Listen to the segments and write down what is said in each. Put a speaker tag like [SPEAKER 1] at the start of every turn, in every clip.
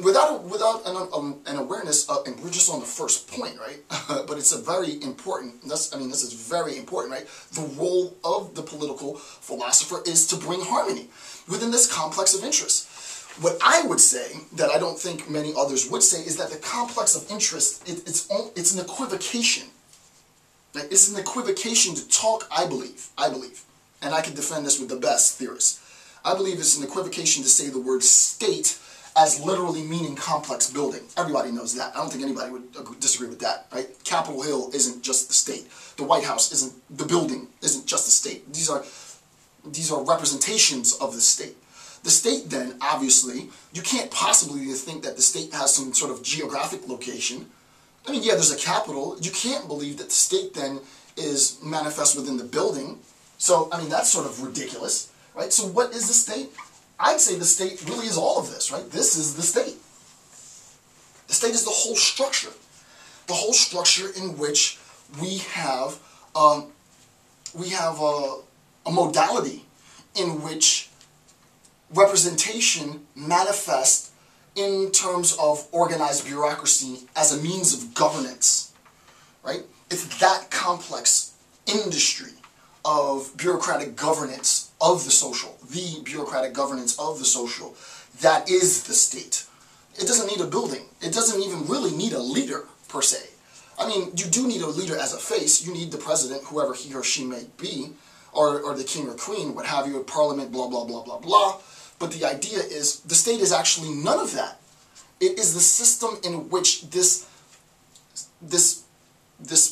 [SPEAKER 1] without an awareness of, and we're just on the first point, right? But it's a very important. This is very important, right? The role of the political philosopher is to bring harmony within this complex of interests. What I would say, that I don't think many others would say, is that the complex of interest, it's an equivocation. Right? It's an equivocation to talk, I believe, and I can defend this with the best theorists. I believe it's an equivocation to say the word state as literally meaning complex building. Everybody knows that. I don't think anybody would disagree with that, right? Capitol Hill isn't just the state. The White House isn't, the building isn't just the state. These are representations of the state. The state then, obviously, you can't possibly think that the state has some sort of geographic location. I mean, yeah, there's a capital. You can't believe that the state then is manifest within the building. So, I mean, that's sort of ridiculous, right? So what is the state? I'd say the state really is all of this, right? This is the state. The state is the whole structure. The whole structure in which we have a modality in which representation manifests in terms of organized bureaucracy as a means of governance, right? It's that complex industry of bureaucratic governance of the social, the bureaucratic governance of the social, that is the state. It doesn't need a building. It doesn't even really need a leader, per se. I mean, you do need a leader as a face. You need the president, whoever he or she may be, or the king or queen, what have you, parliament, blah, blah, blah, blah, blah. But the idea is, the state is actually none of that. It is the system in which this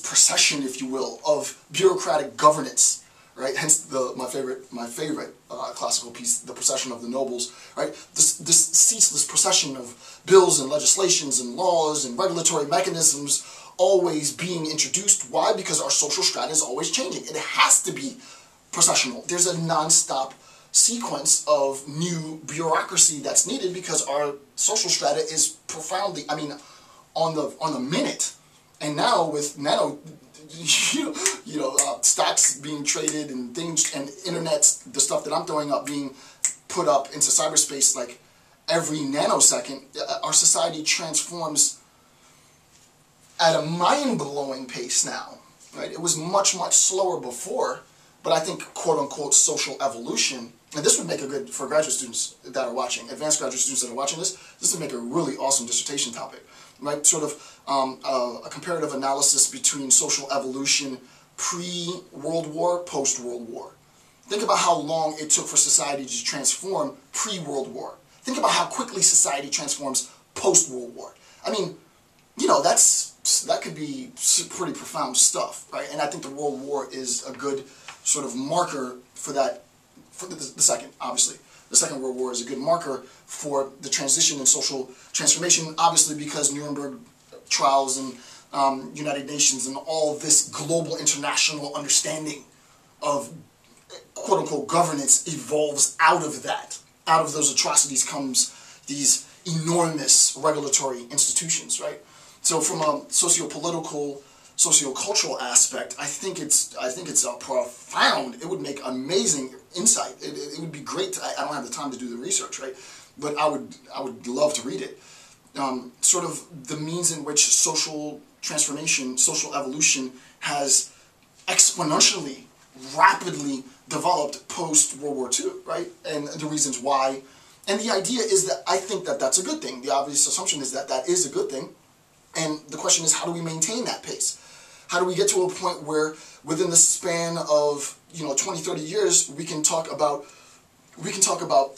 [SPEAKER 1] procession, if you will, of bureaucratic governance, right? Hence my favorite classical piece, The Procession of the Nobles, right? This ceaseless procession of bills and legislations and laws and regulatory mechanisms always being introduced. Why? Because our social strata is always changing. It has to be processional. There's a non-stop sequence of new bureaucracy that's needed because our social strata is profoundly, I mean, on the minute. And now with stocks being traded and things, and internet, the stuff that I'm throwing up being put up into cyberspace like every nanosecond, our society transforms at a mind-blowing pace now, right? It was much, much slower before, but I think, quote-unquote, social evolution, and this would make a good, for graduate students that are watching, advanced graduate students that are watching this would make a really awesome dissertation topic, right? Sort of a comparative analysis between social evolution pre-World War, post-World War. Think about how long it took for society to transform pre-World War. Think about how quickly society transforms post-World War. I mean, you know, that could be pretty profound stuff, right? And I think the World War is a good sort of marker for that, for the second, obviously. The Second World War is a good marker for the transition and social transformation, obviously because Nuremberg trials and United Nations and all this global international understanding of quote-unquote governance evolves out of that. Out of those atrocities comes these enormous regulatory institutions, right? So from a socio-political, socio-cultural aspect, I think it's a profound, it would make amazing insight. It would be great to, I don't have the time to do the research, right? But I would love to read it. Sort of the means in which social transformation, social evolution has exponentially, rapidly developed post-World War II, right? And the reasons why. And the idea is that I think that that's a good thing. The obvious assumption is that that is a good thing. And the question is, how do we maintain that pace? How do we get to a point where within the span of, 20, 30 years, we can talk about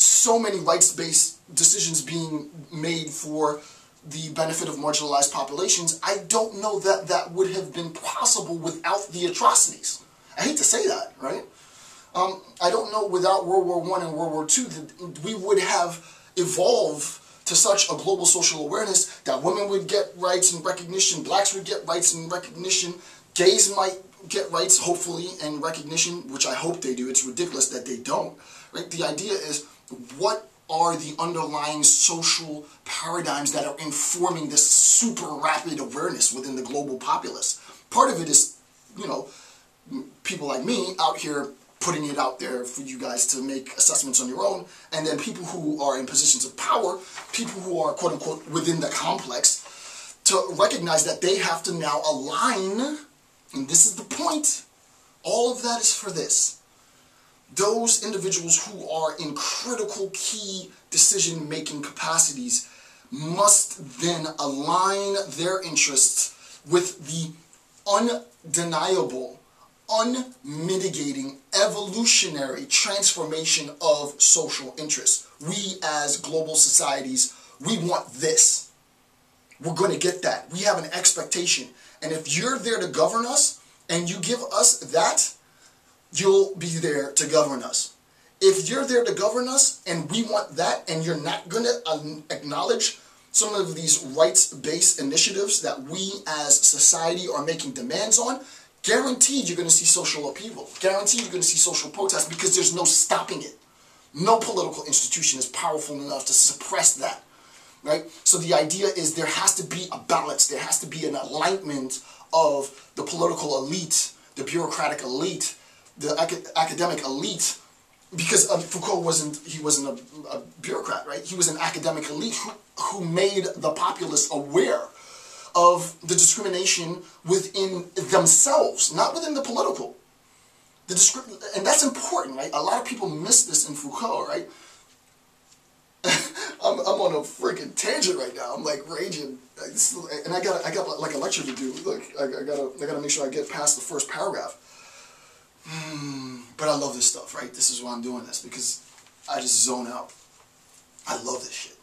[SPEAKER 1] so many rights-based decisions being made for the benefit of marginalized populations? I don't know that that would have been possible without the atrocities. I hate to say that, right? I don't know without World War I and World War II that we would have evolved to such a global social awareness that women would get rights and recognition, blacks would get rights and recognition, gays might get rights, hopefully, and recognition, which I hope they do. It's ridiculous that they don't. Right? The idea is, what are the underlying social paradigms that are informing this super rapid awareness within the global populace? Part of it is, people like me out here putting it out there for you guys to make assessments on your own. And then people who are in positions of power, people who are quote unquote within the complex, to recognize that they have to now align, and this is the point, all of that is for this. Those individuals who are in critical key decision-making capacities must then align their interests with the undeniable, unmitigating, evolutionary transformation of social interests. We as global societies, we want this. We're going to get that. We have an expectation. And if you're there to govern us and you give us that, you'll be there to govern us. If you're there to govern us and we want that and you're not going to acknowledge some of these rights-based initiatives that we as society are making demands on, guaranteed you're going to see social upheaval. Guaranteed you're going to see social protest because there's no stopping it. No political institution is powerful enough to suppress that. Right? So the idea is there has to be a balance. There has to be an alignment of the political elite, the bureaucratic elite, the academic elite, because Foucault wasn't a bureaucrat, right? He was an academic elite who made the populace aware of the discrimination within themselves, not within the political. And that's important, right? A lot of people miss this in Foucault, right? I'm on a freaking tangent right now. I'm like raging, and I got like a lecture to do. Look, I gotta make sure I get past the first paragraph. But I love this stuff, right? This is why I'm doing this, because I just zone out. I love this shit.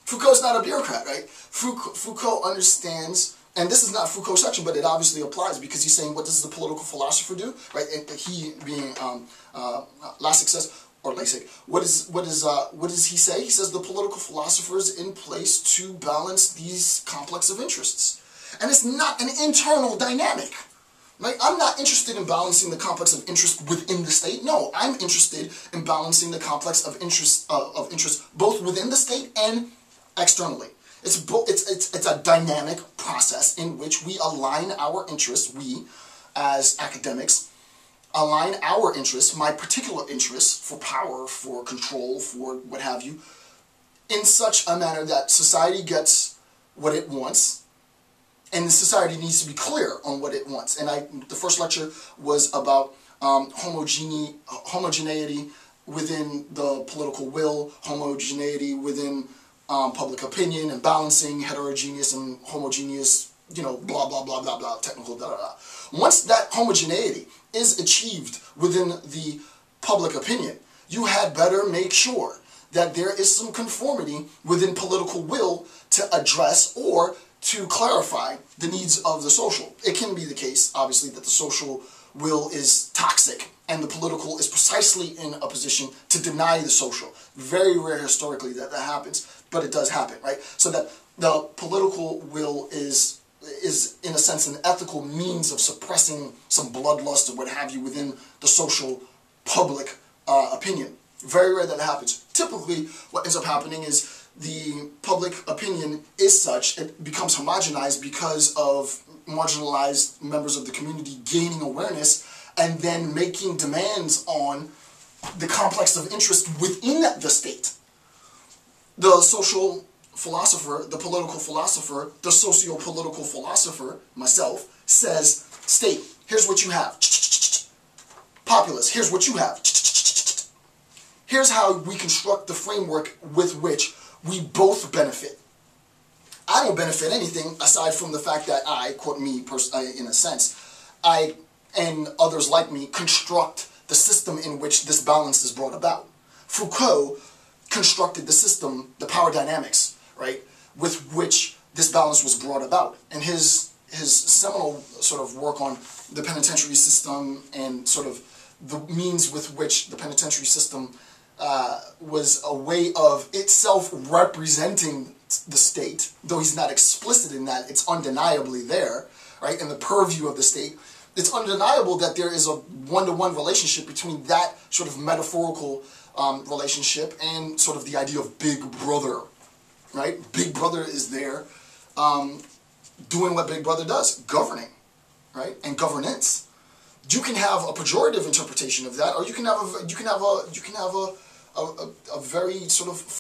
[SPEAKER 1] Foucault's not a bureaucrat, right? Foucault understands, and this is not Foucault's section, but it obviously applies because he's saying, what does the political philosopher do, right? And he being Lasik says, or Lasik, what does he say? He says the political philosopher is in place to balance these complex of interests, and it's not an internal dynamic. Right? I'm not interested in balancing the complex of interest within the state. No, I'm interested in balancing the complex of interest both within the state and externally. It's a dynamic process in which we align our interests. We, as academics, align our interests, my particular interests for power, for control, for what have you, in such a manner that society gets what it wants. And the society needs to be clear on what it wants. And the first lecture was about homogeneity within the political will, homogeneity within public opinion, and balancing heterogeneous and homogeneous, blah, blah, blah, blah, blah, technical, da, da, da. Once that homogeneity is achieved within the public opinion, you had better make sure that there is some conformity within political will to address or to clarify the needs of the social. It can be the case, obviously, that the social will is toxic and the political is precisely in a position to deny the social. Very rare historically that happens, but it does happen, right? So that the political will is in a sense an ethical means of suppressing some bloodlust or what have you within the social public opinion. Very rare that happens. Typically, what ends up happening is the public opinion is such, it becomes homogenized because of marginalized members of the community gaining awareness and then making demands on the complex of interest within the state. The social philosopher, the political philosopher, the socio-political philosopher, myself, says, state, here's what you have. Populace, here's what you have. Here's how we construct the framework with which we both benefit. I don't benefit anything aside from the fact that I, quote me, in a sense, I and others like me construct the system in which this balance is brought about. Foucault constructed the system, the power dynamics, right, with which this balance was brought about. And his seminal sort of work on the penitentiary system and sort of the means with which the penitentiary system was a way of itself representing the state, though he's not explicit in that, it's undeniably there, right, in the purview of the state. It's undeniable that there is a one-to-one relationship between that sort of metaphorical relationship and sort of the idea of Big Brother, right? Big Brother is there doing what Big Brother does, governing, right, and governance. you can have a pejorative interpretation of that, or you can have a very sort of